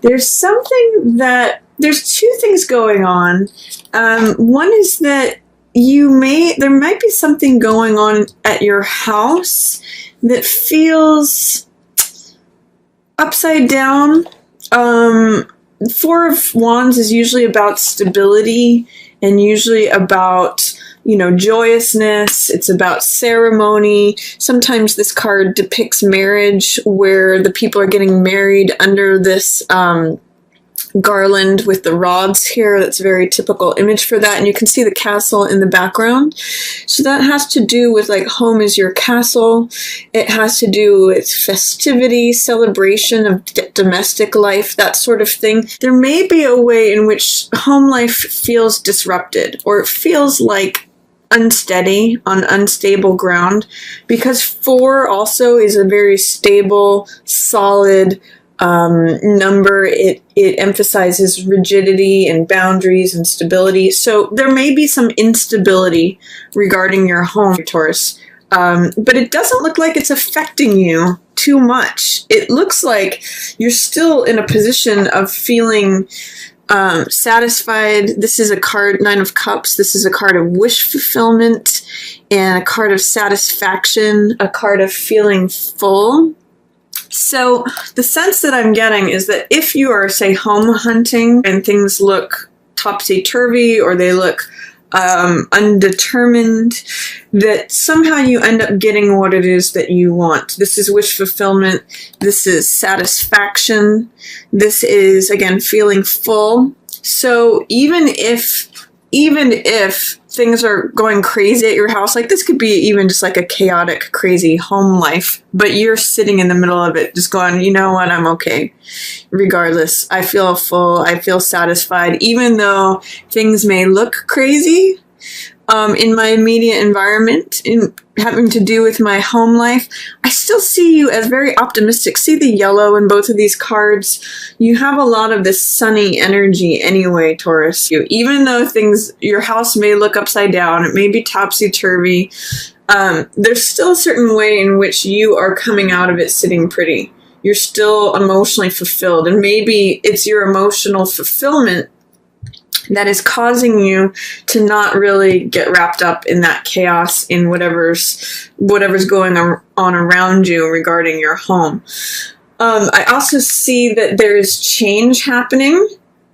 There's two things going on. One is that there might be something going on at your house that feels upside down. Four of Wands is usually about stability and usually about, joyousness. It's about ceremony. Sometimes this card depicts marriage where the people are getting married under this garland with the rods here. That's a very typical image for that. And you can see the castle in the background. So that has to do with like home is your castle. It has to do with festivity, celebration of domestic life, that sort of thing. There may be a way in which home life feels disrupted, or it feels like unsteady, on unstable ground, because 4 also is a very stable, solid number. It emphasizes rigidity and boundaries and stability. So there may be some instability regarding your home, Taurus. But it doesn't look like it's affecting you too much. It looks like you're still in a position of feeling satisfied. This is a card, 9 of Cups. This is a card of wish fulfillment and a card of satisfaction, a card of feeling full. So the sense that I'm getting is that if you are, say, home hunting and things look topsy-turvy or they look undetermined, that somehow you end up getting what it is that you want. This is wish fulfillment. This is satisfaction. This is, again, feeling full. So even if things are going crazy at your house, like this could be even just like a chaotic, crazy home life, but you're sitting in the middle of it just going, you know what, I'm okay. Regardless, I feel full, I feel satisfied, even though things may look crazy in my immediate environment, in having to do with my home life. I still see you as very optimistic. See the yellow in both of these cards? You have a lot of this sunny energy anyway, Taurus. Even though your house may look upside down, it may be topsy-turvy, there's still a certain way in which you are coming out of it sitting pretty. You're still emotionally fulfilled, and maybe it's your emotional fulfillment that is causing you to not really get wrapped up in that chaos, in whatever's going on around you regarding your home. I also see that there's change happening,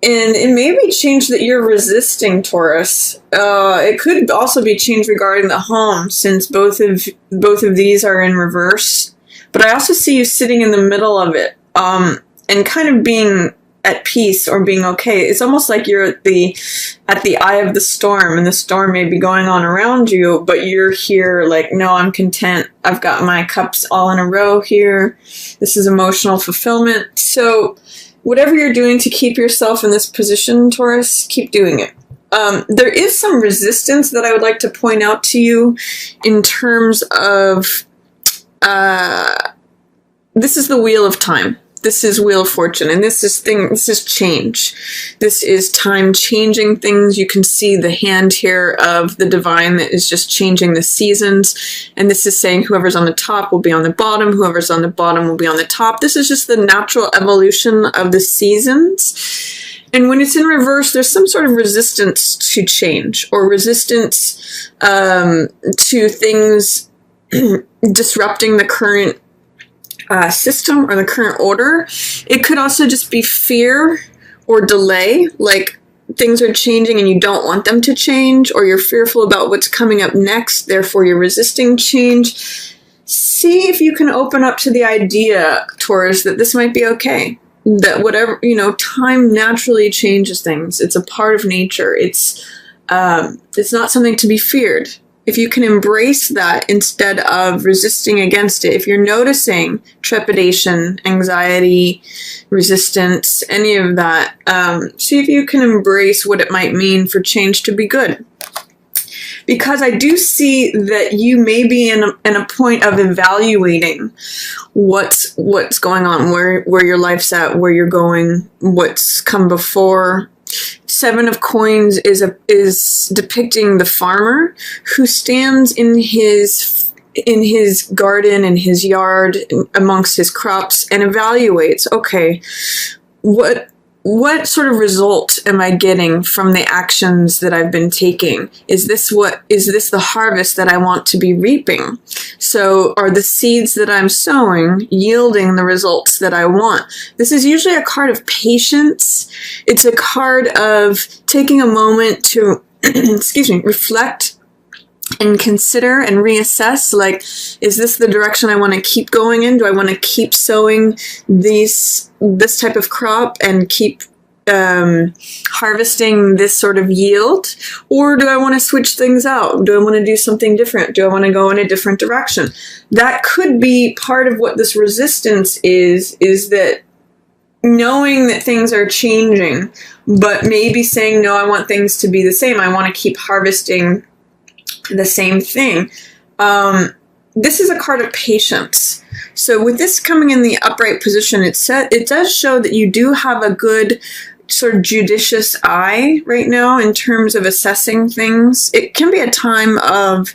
and it may be change that you're resisting, Taurus. It could also be change regarding the home, since both of these are in reverse. But I also see you sitting in the middle of it, and kind of being at peace or being okay. It's almost like you're at the eye of the storm, and the storm may be going on around you, but you're here like, no, I'm content. I've got my cups all in a row here. This is emotional fulfillment. So whatever you're doing to keep yourself in this position, Taurus, keep doing it. There is some resistance that I would like to point out to you in terms of, this is the Wheel of Time. This is Wheel of Fortune, and this is change. This is time changing things. You can see the hand here of the divine that is just changing the seasons. And this is saying whoever's on the top will be on the bottom. Whoever's on the bottom will be on the top. This is just the natural evolution of the seasons. And when it's in reverse, there's some sort of resistance to change, or resistance to things disrupting the current system or the current order. It could also just be fear or delay, like things are changing and you don't want them to change, or you're fearful about what's coming up next, therefore you're resisting change. See if you can open up to the idea, Taurus, that this might be okay. That whatever, time naturally changes things. It's a part of nature. It's not something to be feared. If you can embrace that instead of resisting against it, if you're noticing trepidation, anxiety, resistance, any of that, see if you can embrace what it might mean for change to be good. Because I do see that you may be in a point of evaluating what's going on, where your life's at, where you're going, what's come before. 7 of Coins is depicting the farmer who stands in his garden, in his yard, amongst his crops, and evaluates, okay, what sort of result am I getting from the actions that I've been taking? Is this the harvest that I want to be reaping? So are the seeds that I'm sowing yielding the results that I want? This is usually a card of patience. It's a card of taking a moment to, excuse me, reflect and consider and reassess, like, is this the direction I want to keep going in? Do I want to keep sowing this type of crop and keep harvesting this sort of yield? Or do I want to switch things out? Do I want to do something different? Do I want to go in a different direction? That could be part of what this resistance is that knowing that things are changing, but maybe saying, no, I want things to be the same. I want to keep harvesting the same thing. This is a card of patience. So with this coming in the upright position, it does show that you do have a good sort of judicious eye right now in terms of assessing things. It can be a time of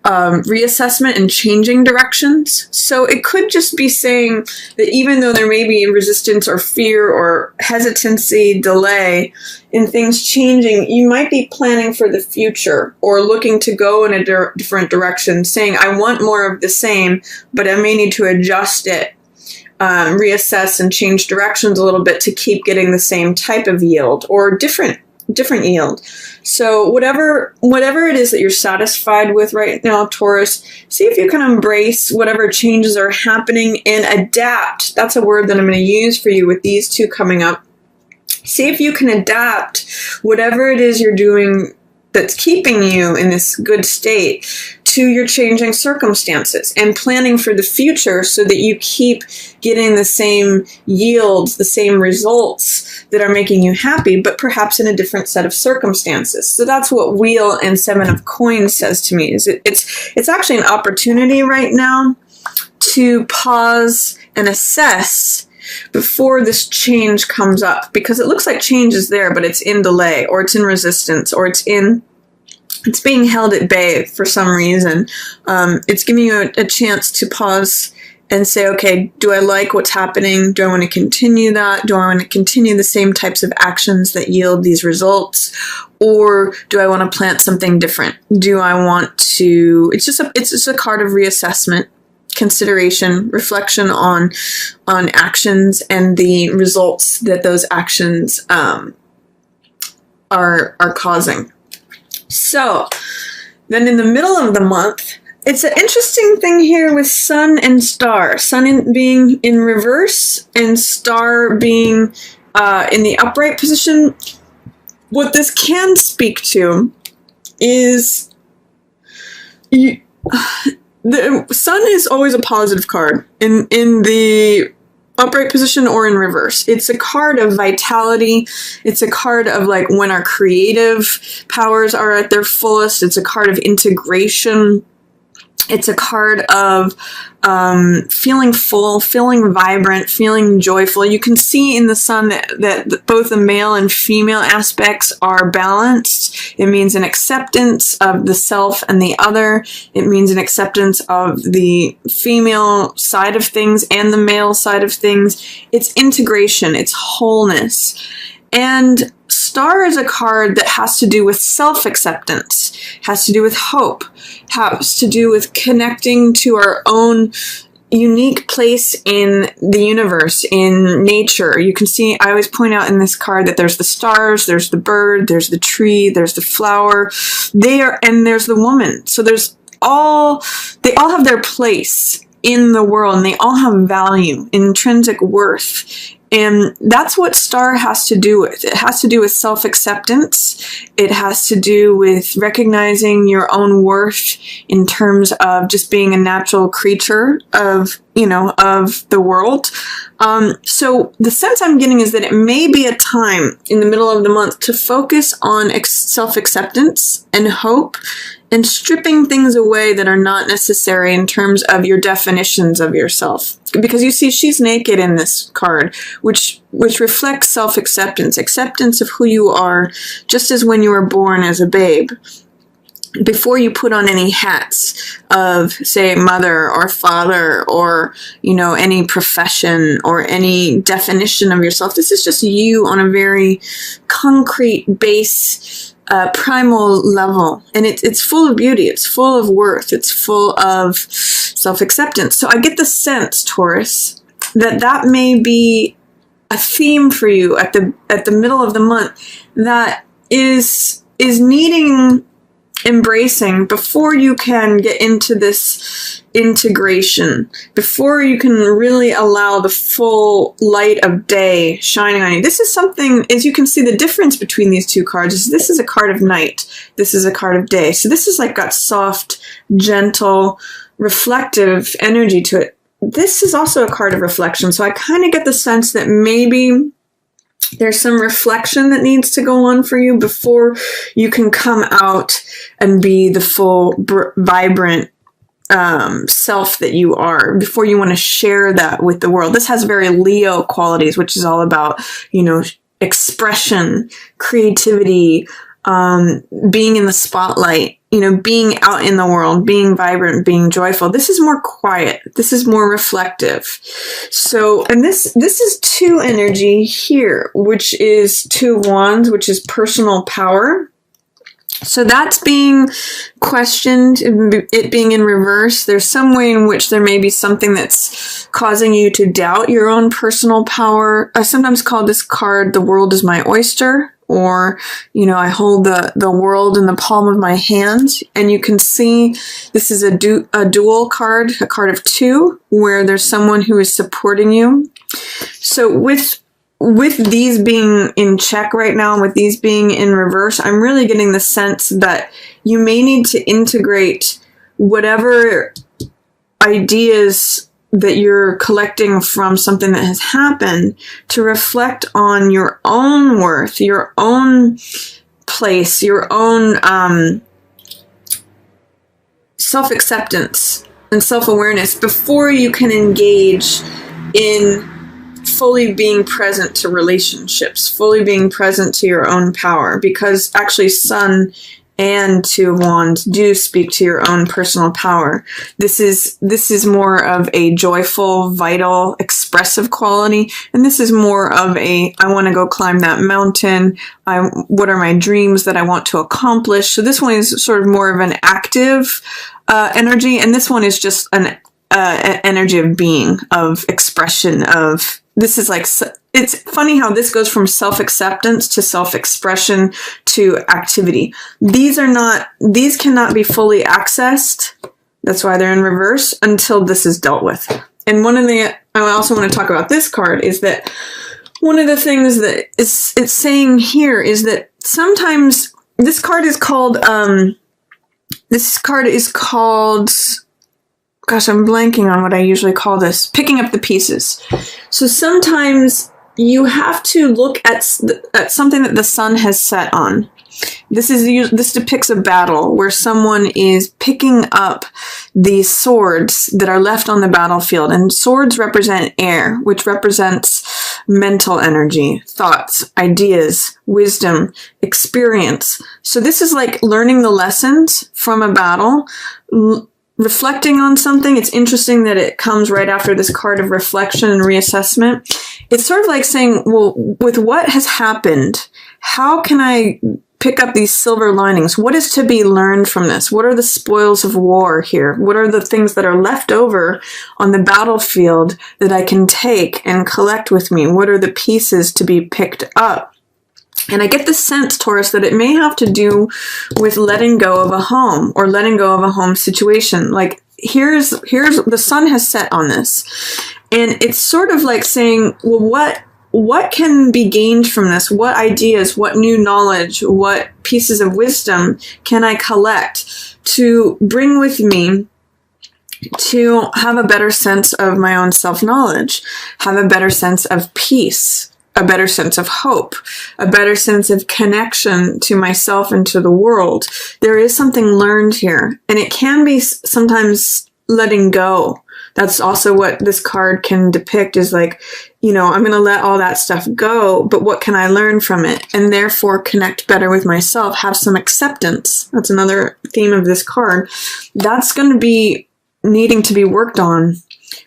reassessment and changing directions. So it could just be saying that even though there may be resistance or fear or hesitancy, delay in things changing, you might be planning for the future or looking to go in a different direction, saying, I want more of the same, but I may need to adjust it, reassess and change directions a little bit to keep getting the same type of yield or different yield. So whatever it is that you're satisfied with right now, Taurus, see if you can embrace whatever changes are happening and adapt. That's a word that I'm going to use for you with these two coming up. See if you can adapt whatever it is you're doing that's keeping you in this good state to your changing circumstances and planning for the future so that you keep getting the same yields, the same results that are making you happy, but perhaps in a different set of circumstances. So that's what Wheel and Seven of Coins says to me, is it's actually an opportunity right now to pause and assess before this change comes up, because it looks like change is there, but it's in delay, or it's in resistance, or it's being held at bay for some reason. It's giving you a chance to pause and say, okay, do I like what's happening? Do I want to continue that? Do I want to continue the same types of actions that yield these results? Or do I want to plant something different? Do I want to, it's just a card of reassessment, consideration, reflection on actions and the results that those actions are causing. So then in the middle of the month, it's an interesting thing here with Sun and Star. Sun being in reverse and Star being in the upright position. What this can speak to is the Sun is always a positive card in the upright position or in reverse. It's a card of vitality. It's a card of like when our creative powers are at their fullest. It's a card of integration. It's a card of feeling full, feeling vibrant, feeling joyful. You can see in the Sun that both the male and female aspects are balanced. It means an acceptance of the self and the other. It means an acceptance of the female side of things and the male side of things. It's integration. It's wholeness. And Star is a card that has to do with self-acceptance, has to do with hope, has to do with connecting to our own unique place in the universe, in nature. You can see, I always point out in this card that there's the stars, there's the bird, there's the tree, there's the flower, and there's the woman. So they all have their place in the world, and they all have value, intrinsic worth. And that's what Star has to do with. It has to do with self-acceptance. It has to do with recognizing your own worth in terms of just being a natural creature of the world. So the sense I'm getting is that it may be a time in the middle of the month to focus on self-acceptance and hope and stripping things away that are not necessary in terms of your definitions of yourself. Because you see, she's naked in this card, which reflects self-acceptance, acceptance of who you are, just as when you were born as a babe. before you put on any hats of, say, mother or father or, any profession or any definition of yourself. This is just you on a very concrete base, primal level. And it's full of beauty. It's full of worth. It's full of self-acceptance. So I get the sense, Taurus, that may be a theme for you at the middle of the month that is needing embracing before you can get into this integration, before you can really allow the full light of day shining on you. This is something, as you can see, the difference between these two cards is this is a card of night, this is a card of day. So this is like got soft, gentle, reflective energy to it. This is also a card of reflection. So I kind of get the sense that maybe there's some reflection that needs to go on for you before you can come out and be the full, vibrant self that you are, before you want to share that with the world. This has very Leo qualities, which is all about, expression, creativity, being in the spotlight, being out in the world, being vibrant, being joyful. This is more quiet. This is more reflective. So, and this is 2 energy here, which is 2 wands, which is personal power. So that's being questioned, it being in reverse. There's some way in which there may be something that's causing you to doubt your own personal power. I sometimes call this card, the world is my oyster. Or, I hold the world in the palm of my hand, and you can see this is a dual card, a card of 2, where there's someone who is supporting you. So with these being in check right now, and with these being in reverse, I'm really getting the sense that you may need to integrate whatever ideas that you're collecting from something that has happened to reflect on your own worth, your own place, your own self-acceptance and self-awareness before you can engage in fully being present to relationships, fully being present to your own power. Because actually Sun and 2 of Wands do speak to your own personal power. This is more of a joyful, vital, expressive quality, and this is more of a, I want to go climb that mountain. What are my dreams that I want to accomplish? So this one is sort of more of an active energy, and this one is just an energy of being, of expression, of, this is like, it's funny how this goes from self-acceptance to self-expression to activity. These cannot be fully accessed. That's why they're in reverse until this is dealt with. And I also want to talk about this card is that one of the things that it's saying here is that sometimes this card is called, gosh, I'm blanking on what I usually call this, picking up the pieces. So sometimes you have to look at something that the sun has set on. This depicts a battle where someone is picking up these swords that are left on the battlefield. And swords represent air, which represents mental energy, thoughts, ideas, wisdom, experience. So this is like learning the lessons from a battle, reflecting on something. It's interesting that it comes right after this card of reflection and reassessment. It's sort of like saying, well, with what has happened, how can I pick up these silver linings? What is to be learned from this? What are the spoils of war here? What are the things that are left over on the battlefield that I can take and collect with me? What are the pieces to be picked up? And I get the sense, Taurus, that it may have to do with letting go of a home or letting go of a home situation. Like here's the sun has set on this, and it's sort of like saying, well, what can be gained from this? What ideas, what new knowledge, what pieces of wisdom can I collect to bring with me to have a better sense of my own self-knowledge, have a better sense of peace, a better sense of hope, a better sense of connection to myself and to the world. There is something learned here, and it can be sometimes letting go That's also what this card can depict, is like, you know, I'm going to let all that stuff go, but what can I learn from it? And therefore connect better with myself, have some acceptance. That's another theme of this card. That's going to be needing to be worked on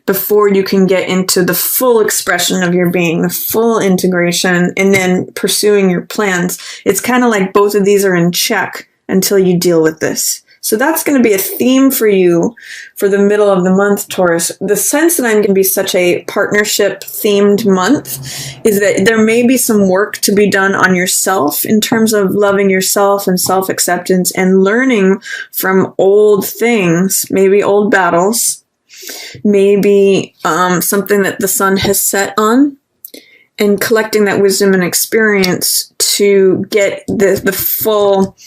before you can get into the full expression of your being, the full integration, and then pursuing your plans. It's kind of like both of these are in check until you deal with this. So that's going to be a theme for you for the middle of the month, Taurus. The sense that I'm going to be such a partnership-themed month is that there may be some work to be done on yourself in terms of loving yourself and self-acceptance and learning from old things, maybe old battles, maybe something that the sun has set on, and collecting that wisdom and experience to get the full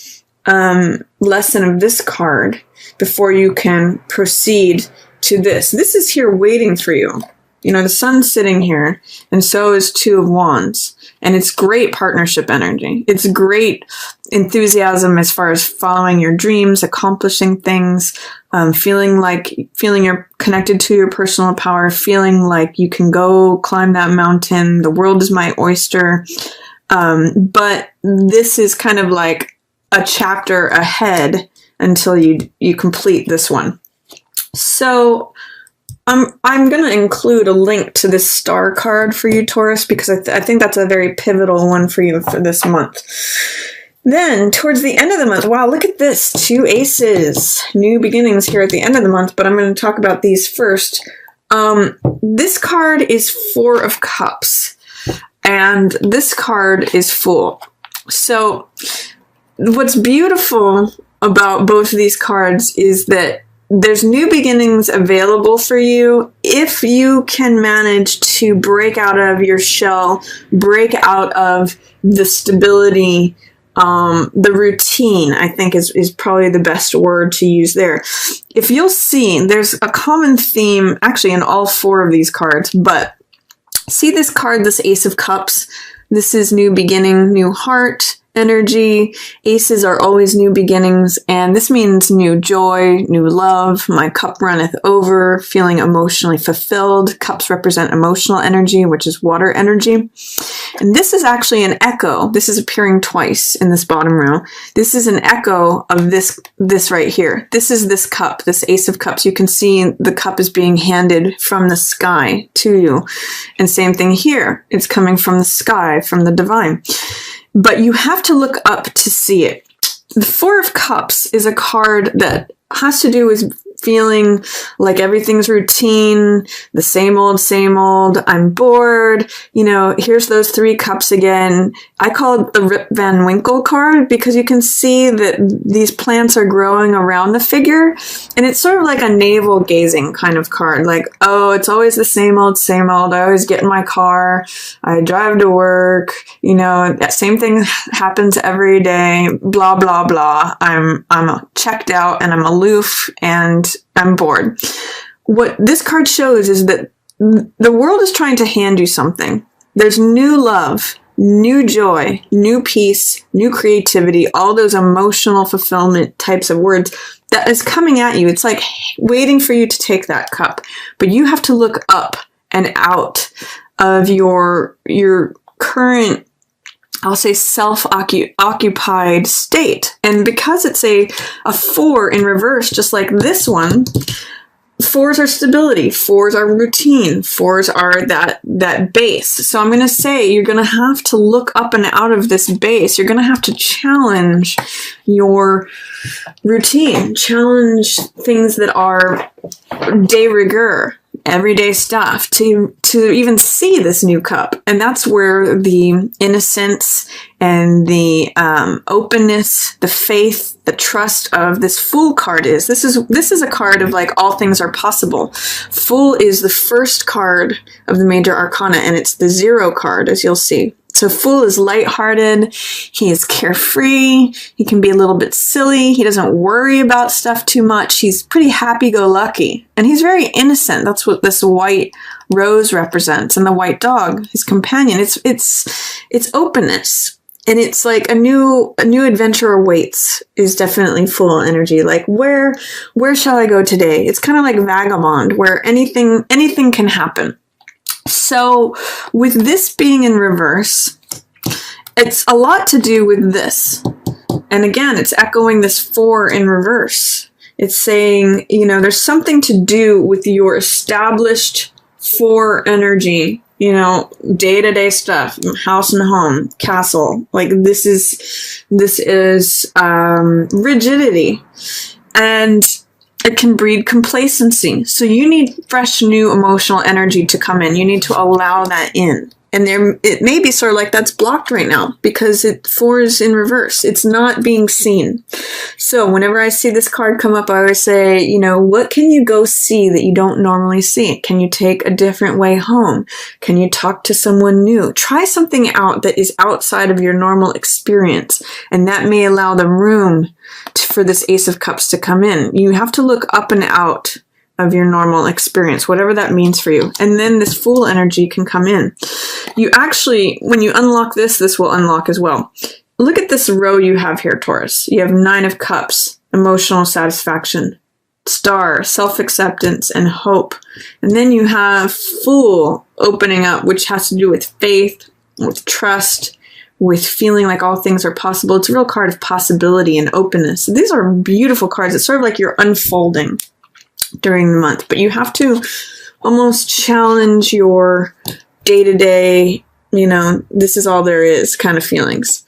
lesson of this card before you can proceed to this. This is here waiting for you. You know, the sun's sitting here, and so is Two of Wands. And it's great partnership energy. It's great enthusiasm as far as following your dreams, accomplishing things, feeling you're connected to your personal power, feeling like you can go climb that mountain. The world is my oyster. But this is kind of like a chapter ahead until you complete this one. So I'm going to include a link to this star card for you, Taurus, because I think that's a very pivotal one for you for this month. Then, towards the end of the month, wow, look at this. 2 aces. New beginnings here at the end of the month, but I'm going to talk about these first. This card is 4 of Cups, and this card is Fool. So what's beautiful about both of these cards is that there's new beginnings available for you if you can manage to break out of your shell, break out of the stability, the routine, I think is probably the best word to use there. If you'll see, there's a common theme actually in all 4 of these cards, but see this card, this Ace of Cups? This is new beginning, new heart energy. Aces are always new beginnings, and this means new joy, new love. My cup runneth over, feeling emotionally fulfilled. Cups represent emotional energy, which is water energy. And this is actually an echo. This is appearing twice in this bottom row. This is an echo of this right here. This is this cup, this Ace of Cups. You can see the cup is being handed from the sky to you. And same thing here. It's coming from the sky, from the divine. But you have to look up to see it. The 4 of Cups is a card that has to do with feeling like everything's routine, the same old, I'm bored, you know, here's those 3 cups again. I call it the Rip Van Winkle card because you can see that these plants are growing around the figure, and it's sort of like a navel gazing kind of card, like, oh, it's always the same old, I always get in my car, I drive to work, you know, that same thing happens every day, blah, blah, blah. I'm checked out and I'm aloof and I'm bored. What this card shows is that the world is trying to hand you something. There's new love, new joy, new peace, new creativity, all those emotional fulfillment types of words that is coming at you. It's like waiting for you to take that cup. But you have to look up and out of your current, I'll say, self-occupied state. And because it's a 4 in reverse, just like this one, 4s are stability, 4s are routine, 4s are that base. So I'm going to say you're going to have to look up and out of this base. You're going to have to challenge your routine, challenge things that are de rigueur, everyday stuff, to even see this new cup. And that's where the innocence and the openness, the faith, the trust of this Fool card is. This is a card of like all things are possible. Fool is the first card of the major arcana, and it's the 0 card, as you'll see. So Fool is lighthearted, he is carefree, he can be a little bit silly, he doesn't worry about stuff too much, he's pretty happy-go-lucky, and he's very innocent. That's what this white rose represents, and the white dog, his companion. It's openness. And it's like a new adventure awaits is definitely Fool energy. Like where shall I go today? It's kind of like Vagabond, where anything can happen. So with this being in reverse, it's a lot to do with this. And again, it's echoing this 4 in reverse. It's saying, you know, there's something to do with your established 4 energy, you know, day-to-day stuff, house and home, castle. Like this is rigidity, and it can breed complacency. So you need fresh, new emotional energy to come in. You need to allow that in. And it may be sort of like that's blocked right now because 4 is in reverse. It's not being seen. So whenever I see this card come up, I always say, you know, what can you go see that you don't normally see? Can you take a different way home? Can you talk to someone new? Try something out that is outside of your normal experience. And that may allow the room for this Ace of Cups to come in. You have to look up and out of your normal experience, whatever that means for you. And then this Fool energy can come in. You actually, when you unlock this will unlock as well. Look at this row you have here, Taurus. You have 9 of Cups, emotional satisfaction, Star, self-acceptance, and hope. And then you have Fool opening up, which has to do with faith, with trust, with feeling like all things are possible. It's a real card of possibility and openness. These are beautiful cards. It's sort of like you're unfolding during the month, but you have to almost challenge your day-to-day, you know, this is all there is kind of feelings.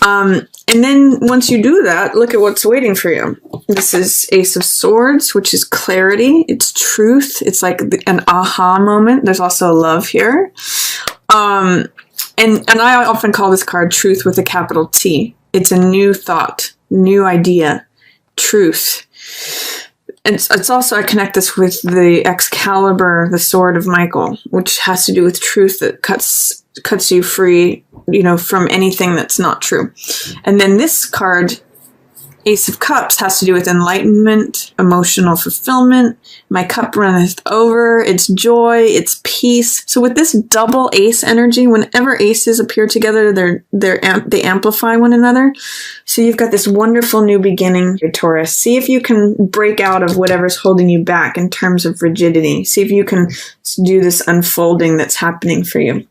And then once you do that, look at what's waiting for you. This is Ace of Swords, which is clarity. It's truth. It's like an aha moment. There's also love here. And I often call this card Truth with a capital T. It's a new thought, new idea, truth. It's also, I connect this with the Excalibur, the sword of Michael, which has to do with truth that cuts you free, you know, from anything that's not true. And then this card, Ace of Cups, has to do with enlightenment, emotional fulfillment. My cup runneth over. It's joy. It's peace. So with this double ace energy, whenever aces appear together, they amplify one another. So you've got this wonderful new beginning, your Taurus. See if you can break out of whatever's holding you back in terms of rigidity. See if you can do this unfolding that's happening for you.